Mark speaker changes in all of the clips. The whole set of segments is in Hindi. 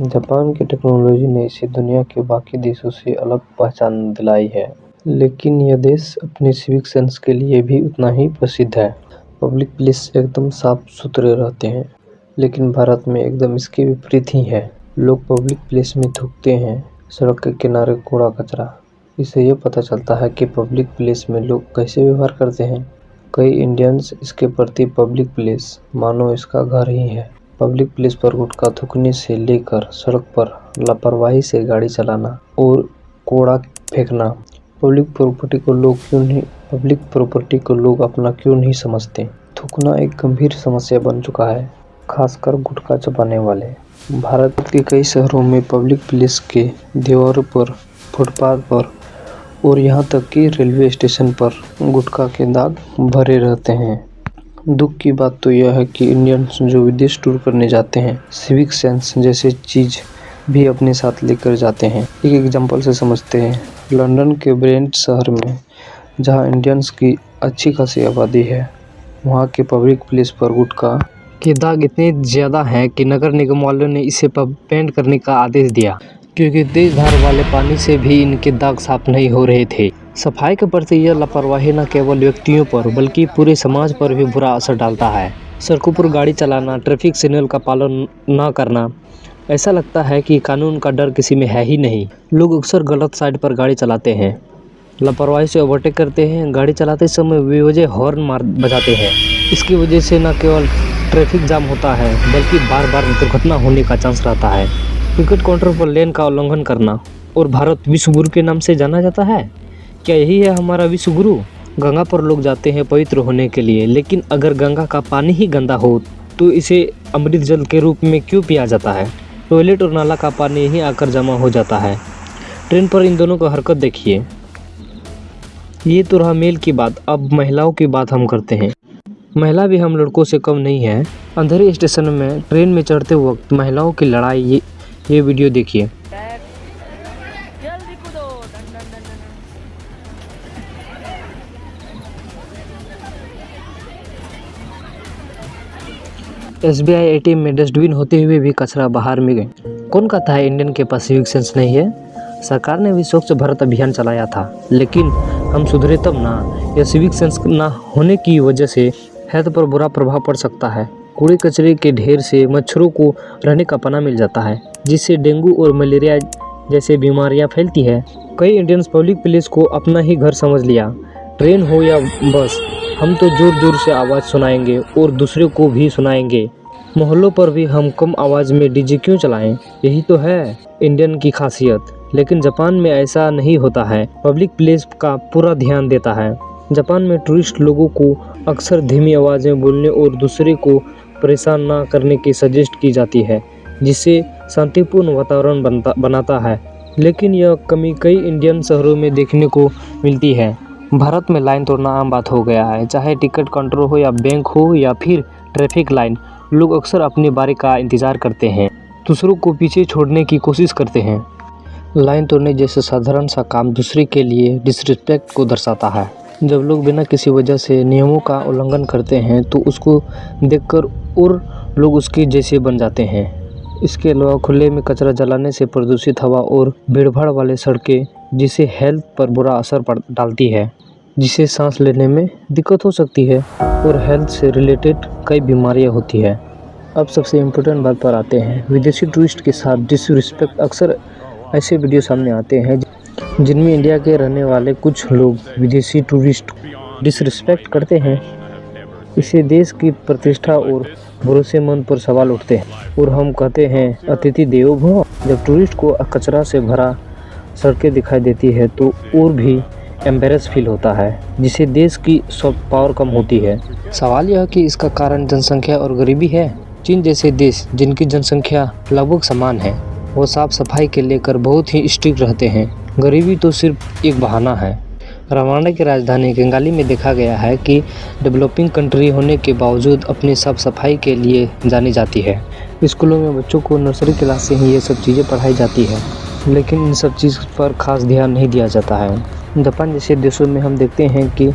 Speaker 1: जापान की टेक्नोलॉजी ने इसे दुनिया के बाकी देशों से अलग पहचान दिलाई है, लेकिन यह देश अपने सिविक सेंस के लिए भी उतना ही प्रसिद्ध है। पब्लिक प्लेस एकदम साफ सुथरे रहते हैं, लेकिन भारत में एकदम इसके विपरीत ही है। लोग पब्लिक प्लेस में थूकते हैं, सड़क के किनारे कूड़ा कचरा। इससे यह पता चलता है कि पब्लिक प्लेस में लोग कैसे व्यवहार करते हैं। कई इंडियंस इसके प्रति पब्लिक प्लेस मानो इसका घर ही है। पब्लिक प्लेस पर गुटखा थूकने से लेकर सड़क पर लापरवाही से गाड़ी चलाना और कूड़ा फेंकना, पब्लिक प्रॉपर्टी को लोग अपना क्यों नहीं समझते। थूकना एक गंभीर समस्या बन चुका है, खासकर गुटखा चबाने वाले। भारत के कई शहरों में पब्लिक प्लेस के दीवारों पर, फुटपाथ पर और यहाँ तक कि रेलवे स्टेशन पर गुटखा के दाग भरे रहते हैं। दुख की बात तो यह है कि इंडियंस जो विदेश टूर करने जाते हैं, सिविक सेंस जैसे चीज़ भी अपने साथ लेकर जाते हैं। एक एग्जांपल से समझते हैं। लंदन के ब्रेंट शहर में, जहां इंडियंस की अच्छी खासी आबादी है, वहां के पब्लिक प्लेस पर गुटखा के दाग इतने ज़्यादा हैं कि नगर निगम वालों ने इसे पेंट करने का आदेश दिया, क्योंकि तेज धार वाले पानी से भी इनके दाग साफ नहीं हो रहे थे। सफाई के प्रति यह लापरवाही न केवल व्यक्तियों पर बल्कि पूरे समाज पर भी बुरा असर डालता है। सड़कों पर गाड़ी चलाना, ट्रैफिक सिग्नल का पालन न करना, ऐसा लगता है कि कानून का डर किसी में है ही नहीं। लोग अक्सर गलत साइड पर गाड़ी चलाते हैं, लापरवाही से ओवरटेक करते हैं, गाड़ी चलाते समय बेवजह हॉर्न बजाते हैं। इसकी वजह से न केवल ट्रैफिक जाम होता है बल्कि बार बार दुर्घटना होने का चांस रहता है। टिकट काउंटर पर लेन का उल्लंघन करना। और भारत विश्व गुरु के नाम से जाना जाता है। क्या यही है हमारा विश्व गुरु? गंगा पर लोग जाते हैं पवित्र होने के लिए, लेकिन अगर गंगा का पानी ही गंदा हो तो इसे अमृत जल के रूप में क्यों पिया जाता है? टॉयलेट और नाला का पानी यहीं आकर जमा हो जाता है। ट्रेन पर इन दोनों का हरकत देखिए। ये तो रहा मेल की बात, अब महिलाओं की बात हम करते हैं। महिला भी हम लड़कों से कम नहीं है। अंधेरे स्टेशन में ट्रेन में चढ़ते वक्त महिलाओं की लड़ाई, ये वीडियो देखिए। SBI ATM में डस्टबिन होते हुए भी कचरा बाहर में गए। कौन कहता है इंडियन के पास सिविक सेंस नहीं है? सरकार ने भी स्वच्छ भारत अभियान चलाया था, लेकिन हम सुधरे तब ना। यह सिविक सेंस ना होने की वजह से हेल्थ पर बुरा प्रभाव पड़ सकता है। कूड़े कचरे के ढेर से मच्छरों को रहने का पनाह मिल जाता है, जिससे डेंगू और मलेरिया जैसे बीमारियां फैलती है। कई इंडियंस पब्लिक प्लेस को अपना ही घर समझ लिया। ट्रेन हो या बस, हम तो जोर जोर से आवाज़ सुनाएंगे और दूसरे को भी सुनाएंगे। मोहल्लों पर भी हम कम आवाज़ में डीजे क्यों चलाएं? यही तो है इंडियन की खासियत। लेकिन जापान में ऐसा नहीं होता है। पब्लिक प्लेस का पूरा ध्यान देता है। जापान में टूरिस्ट लोगों को अक्सर धीमी आवाज़ में बोलने और दूसरे को परेशान ना करने की सजेस्ट की जाती है, जिससे शांतिपूर्ण वातावरण बनाता है। लेकिन यह कमी कई इंडियन शहरों में देखने को मिलती है। भारत में लाइन तोड़ना आम बात हो गया है, चाहे टिकट काउंटर हो या बैंक हो या फिर ट्रैफिक लाइन। लोग अक्सर अपनी बारी का इंतज़ार करते हैं, दूसरों को पीछे छोड़ने की कोशिश करते हैं। लाइन तोड़ने जैसे साधारण सा काम दूसरे के लिए डिसरिस्पेक्ट को दर्शाता है। जब लोग बिना किसी वजह से नियमों का उल्लंघन करते हैं तो उसको देखकर और लोग उसके जैसे बन जाते हैं। इसके अलावा खुले में कचरा जलाने से प्रदूषित हवा और भीड़भाड़ वाले सड़कें, जिससे हेल्थ पर बुरा असर डालती है, जिससे सांस लेने में दिक्कत हो सकती है और हेल्थ से रिलेटेड कई बीमारियां होती है। अब सबसे इम्पोर्टेंट बात पर आते हैं। विदेशी टूरिस्ट के साथ डिसरिस्पेक्ट। अक्सर ऐसे वीडियो सामने आते हैं जिनमें इंडिया के रहने वाले कुछ लोग विदेशी टूरिस्ट डिसरिस्पेक्ट करते हैं। इससे देश की प्रतिष्ठा और भरोसेमंद पर सवाल उठते हैं और हम कहते हैं अतिथि देवो भव। जब टूरिस्ट को कचरा से भरा सड़कें दिखाई देती है तो और भी एम्बेरस फील होता है, जिससे देश की सॉफ्ट पावर कम होती है। सवाल यह कि इसका कारण जनसंख्या और गरीबी है। चीन जैसे देश जिनकी जनसंख्या लगभग समान है, वो साफ सफाई के लेकर बहुत ही स्ट्रिक्ट रहते हैं। गरीबी तो सिर्फ एक बहाना है। रवांडा की राजधानी किगाली में देखा गया है कि डेवलपिंग कंट्री होने के बावजूद अपनी साफ सफाई के लिए जानी जाती है। स्कूलों में बच्चों को नर्सरी क्लास से ही ये सब चीज़ें पढ़ाई जाती है, लेकिन इन सब चीज़ पर खास ध्यान नहीं दिया जाता है। जापान जैसे देशों में हम देखते हैं कि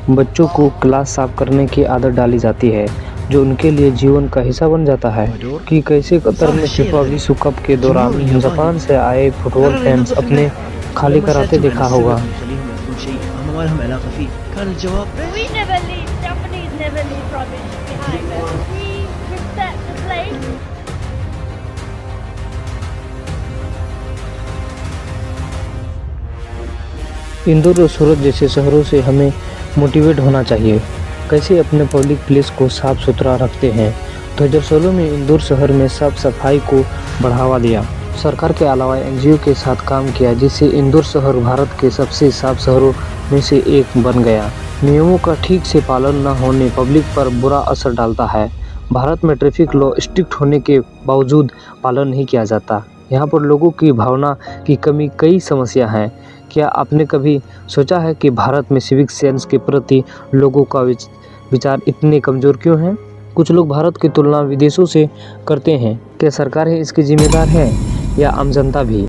Speaker 1: बच्चों को क्लास साफ करने की आदत डाली जाती है। जो उनके लिए जीवन का हिस्सा बन जाता है। कि कैसे कतर में फीफा विश्व कप के दौरान जापान से आए फुटबॉल फैंस अपने खाली कराते देखा होगा।
Speaker 2: We never leave, Japanese never leave rubbish behind us. We respect the place.
Speaker 1: Indore और सूरत जैसे शहरों से हमें मोटिवेट होना चाहिए। कैसे अपने पब्लिक प्लेस को साफ सुथरा रखते हैं। 2016 में इंदौर शहर में साफ सफाई को बढ़ावा दिया। सरकार के अलावा एनजीओ के साथ काम किया, जिससे इंदौर शहर भारत के सबसे साफ शहरों में से एक बन गया। नियमों का ठीक से पालन न होने पब्लिक पर बुरा असर डालता है। भारत में ट्रैफिक लॉ स्ट्रिक्ट होने के बावजूद पालन नहीं किया जाता। यहाँ पर लोगों की भावना की कमी कई समस्या हैं। क्या आपने कभी सोचा है कि भारत में सिविक सेंस के प्रति लोगों का विचार इतने कमज़ोर क्यों हैं? कुछ लोग भारत की तुलना विदेशों से करते हैं। क्या सरकार ही इसकी जिम्मेदार है या आम जनता भी?